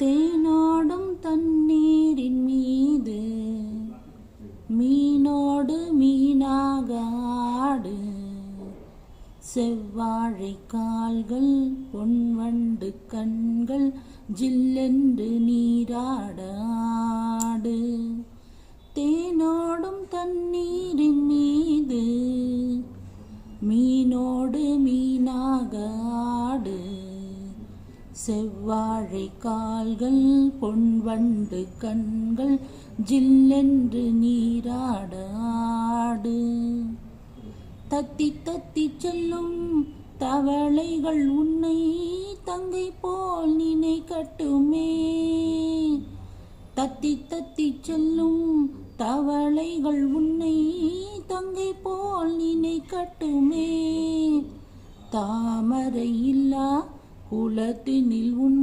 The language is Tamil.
தேனாடும் தண்ணீரின் மீது மீனோடு மீனாக ஆடு. செவ்வாழை கால்கள் பொன்வண்டு கண்கள் ஜில்லென்று நீராட ஆடு. தேனோடும் தண்ணீரின் மீது மீனோடு மீனாக ஆடு. செவ்வாழை கால்கள் பொன்வண்டு கண்கள் ஜில்லென்று நீராட ஆடு. தத்தி தத்தி செல்லும் தவளைகள் உன்னை தங்கை போல் நினைக்கட்டுமே. தத்தி தத்தி செல்லும் தவளைகள் உன்னை தங்கை போல் நினைக்கட்டுமே. தாமரை இல்லா குலத்தினில் உன்